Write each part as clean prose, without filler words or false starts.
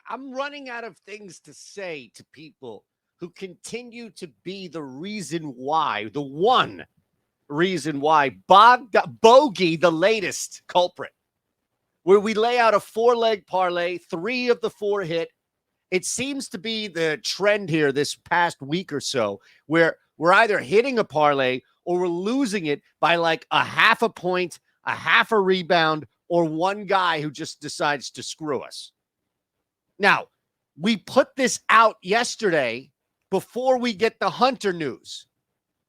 I'm running out of things to say to people who continue to be the reason why, the one reason why Bogey, the latest culprit, where we lay out a 4-leg parlay, 3 of the 4 hit. It seems to be the trend here this past week or so, where we're either hitting a parlay or we're losing it by like a half a point, a half a rebound, or one guy who just decides to screw us. Now, we put this out yesterday before we get the Hunter news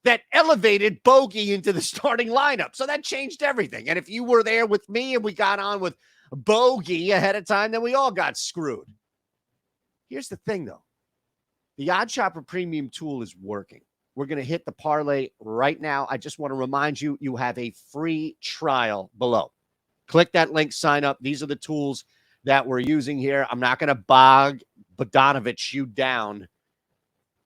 that elevated Bogey into the starting lineup. So that changed everything. And if you were there with me and we got on with Bogey ahead of time, then we all got screwed. Here's the thing, though. The OddsShopper premium tool is working. We're going to hit the parlay right now. I just want to remind you, you have a free trial below. Click that link, sign up. These are the tools that we're using here. I'm not going to bog Bogdanovich you down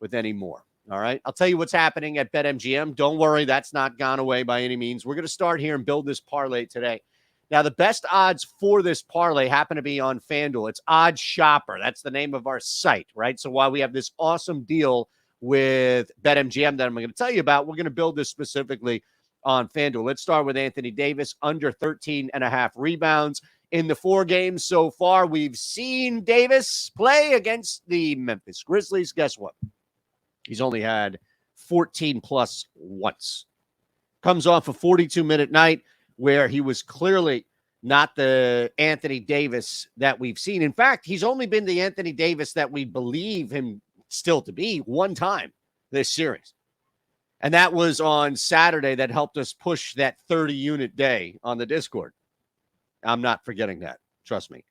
with any more. All right. I'll tell you what's happening at BetMGM. Don't worry. That's not gone away by any means. We're going to start here and build this parlay today. Now, the best odds for this parlay happen to be on FanDuel. It's OddsShopper. That's the name of our site, right? So while we have this awesome deal with BetMGM that I'm going to tell you about, we're going to build this specifically on FanDuel. Let's start with Anthony Davis, under 13.5 rebounds. In the 4 games so far, we've seen Davis play against the Memphis Grizzlies. Guess what? He's only had 14 plus once. Comes off a 42-minute night where he was clearly not the Anthony Davis that we've seen. In fact, he's only been the Anthony Davis that we believe him still to be one time this series. And that was on Saturday that helped us push that 30-unit day on the Discord. I'm not forgetting that. Trust me.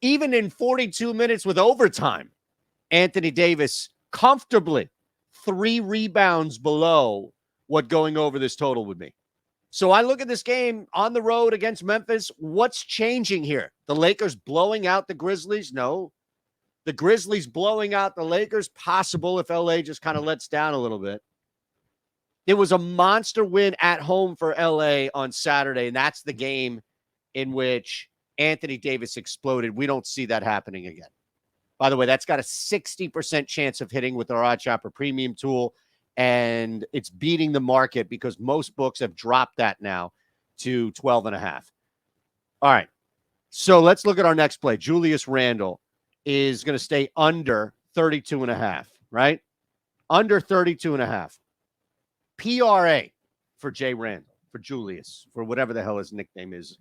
Even in 42 minutes with overtime, Anthony Davis comfortably 3 rebounds below what going over this total would be. So I look at this game on the road against Memphis. What's changing here? The Lakers blowing out the Grizzlies? No. The Grizzlies blowing out the Lakers? Possible if LA just kind of lets down a little bit. It was a monster win at home for LA on Saturday, and that's the game in which Anthony Davis exploded. We don't see that happening again. By the way, that's got a 60% chance of hitting with our OddsShopper premium tool, and it's beating the market because most books have dropped that now to 12.5. All right, so let's look at our next play. Julius Randle is going to stay under 32.5, right? Under 32.5. PRA for Jay Randle, for Julius, for whatever the hell his nickname is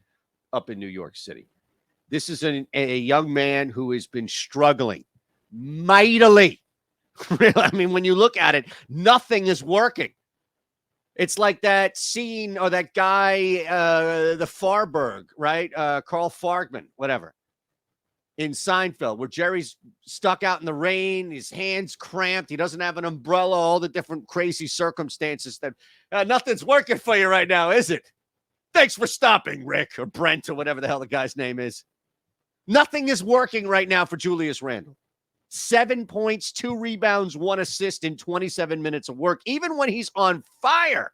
up in New York City. This is a young man who has been struggling mightily. I mean, when you look at it, nothing is working. It's like that scene or that guy, the Farberg, right? Carl Fargman, whatever, in Seinfeld, where Jerry's stuck out in the rain, his hands cramped, he doesn't have an umbrella, all the different crazy circumstances that nothing's working for you right now, is it? Thanks for stopping, Rick or Brent or whatever the hell the guy's name is. Nothing is working right now for Julius Randle. 7 points, 2 rebounds, 1 assist in 27 minutes of work. Even when he's on fire,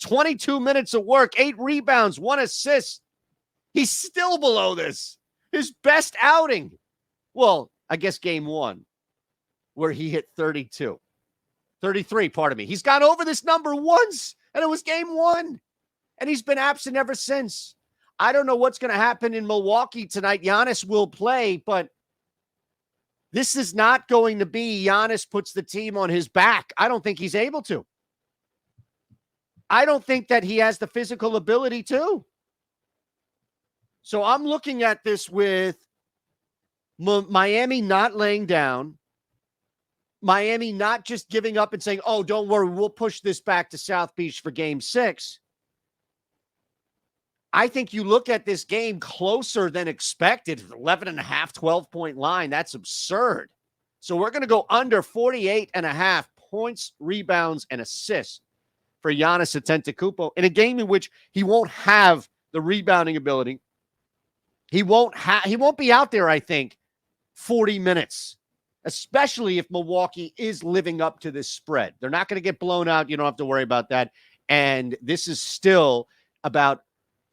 22 minutes of work, 8 rebounds, 1 assist. He's still below this. His best outing. Well, I guess game 1, where he hit 33, pardon me. He's gone over this number once, and it was game 1. And he's been absent ever since. I don't know what's going to happen in Milwaukee tonight. Giannis will play, but this is not going to be Giannis puts the team on his back. I don't think he's able to. I don't think that he has the physical ability to. So I'm looking at this with Miami not laying down, Miami not just giving up and saying, oh, don't worry, we'll push this back to South Beach for game 6. I think you look at this game closer than expected, 11.5, 12-point line. That's absurd. So we're going to go under 48.5 points, rebounds, and assists for Giannis Antetokounmpo in a game in which he won't have the rebounding ability. He won't be out there, I think, 40 minutes, especially if Milwaukee is living up to this spread. They're not going to get blown out. You don't have to worry about that. And this is still about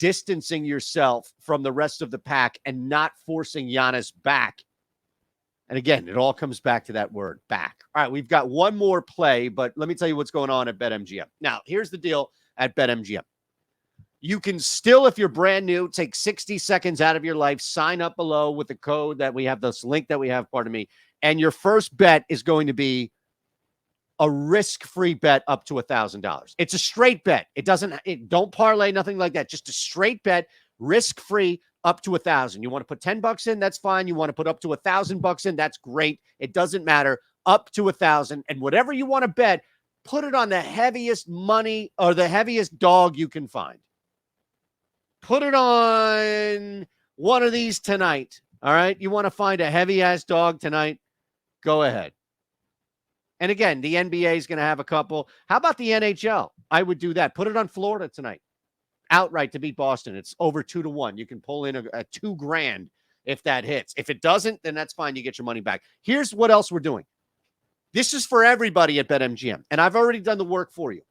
distancing yourself from the rest of the pack and not forcing Giannis back. And again, it all comes back to that word, back. All right, we've got one more play, but let me tell you what's going on at BetMGM. Now, here's the deal at BetMGM. You can still, if you're brand new, take 60 seconds out of your life, sign up below with the code that we have, this link that we have, pardon me, and your first bet is going to be a risk-free bet up to $1,000. It's a straight bet. Don't parlay, nothing like that. Just a straight bet, risk-free, up to $1,000. You want to put $10 in, that's fine. You want to put up to $1,000 in, that's great. It doesn't matter. Up to $1,000, and whatever you want to bet, put it on the heaviest money or the heaviest dog you can find. Put it on one of these tonight. All right, you want to find a heavy-ass dog tonight? Go ahead. And again, the NBA is going to have a couple. How about the NHL? I would do that. Put it on Florida tonight. Outright to beat Boston. It's over 2-1. You can pull in a $2,000 if that hits. If it doesn't, then that's fine. You get your money back. Here's what else we're doing. This is for everybody at BetMGM, and I've already done the work for you.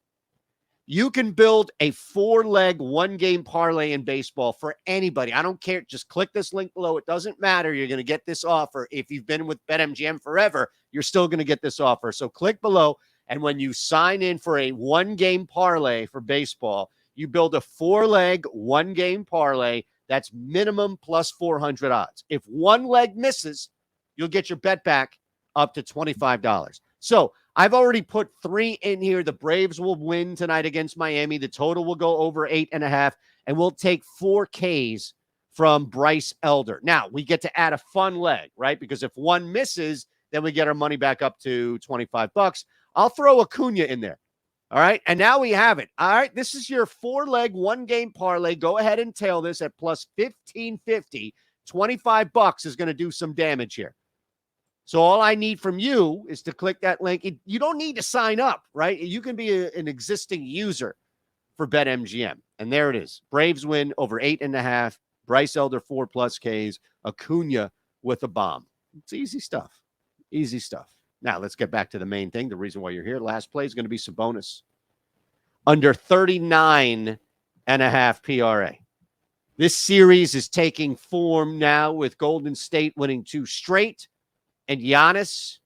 You can build a 4-leg, 1-game parlay in baseball for anybody. I don't care. Just click this link below. It doesn't matter. You're going to get this offer. If you've been with BetMGM forever, you're still going to get this offer. So click below, and when you sign in for a 1-game parlay for baseball, you build a 4-leg, 1-game parlay. That's minimum plus 400 odds. If one leg misses, you'll get your bet back up to $25. So I've already put 3 in here. The Braves will win tonight against Miami. The total will go over 8.5, and we'll take 4 Ks from Bryce Elder. Now, we get to add a fun leg, right? Because if one misses, then we get our money back up to $25. I'll throw Acuna in there. All right, and now we have it. All right, this is your 4-leg, 1-game parlay. Go ahead and tail this at plus 1550. $25 is going to do some damage here. So all I need from you is to click that link. You don't need to sign up, right? You can be an existing user for BetMGM. And there it is. Braves win over 8.5. Bryce Elder 4+ Ks. Acuna with a bomb. It's easy stuff. Easy stuff. Now, let's get back to the main thing, the reason why you're here. Last play is going to be Sabonis. Under 39.5 PRA. This series is taking form now with Golden State winning 2 straight. And DeMontis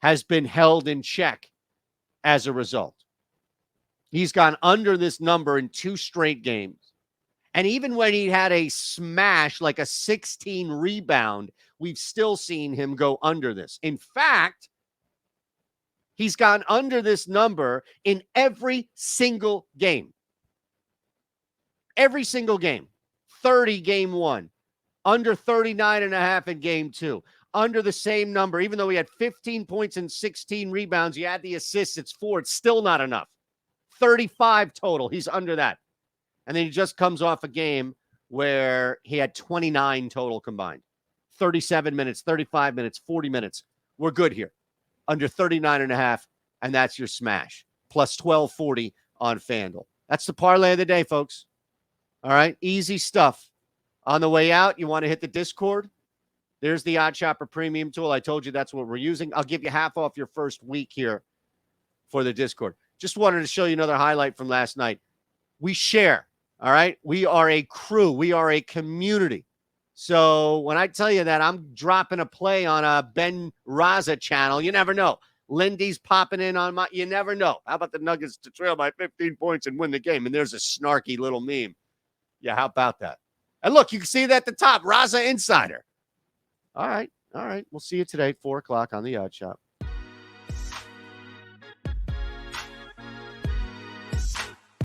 has been held in check as a result. He's gone under this number in 2 straight games. And even when he had a smash, like a 16 rebound, we've still seen him go under this. In fact, he's gone under this number in every single game. Every single game. 30 game 1. Under 39.5 in game 2. Under the same number, even though he had 15 points and 16 rebounds, you add the assists, it's 4. It's still not enough. 35 total. He's under that. And then he just comes off a game where he had 29 total combined. 37 minutes, 35 minutes, 40 minutes. We're good here. Under 39.5, and that's your smash. Plus 1240 on FanDuel. That's the parlay of the day, folks. All right, easy stuff. On the way out, you want to hit the Discord? There's the OddsShopper Premium tool. I told you that's what we're using. I'll give you half off your first week here for the Discord. Just wanted to show you another highlight from last night. We share, all right? We are a crew. We are a community. So when I tell you that I'm dropping a play on a Ben Raza channel, you never know. Lindy's popping in on my, you never know. How about the Nuggets to trail by 15 points and win the game? And there's a snarky little meme. Yeah, how about that? And look, you can see it at the top, Raza Insider. All right. We'll see you today, 4 o'clock on the Odd Shop.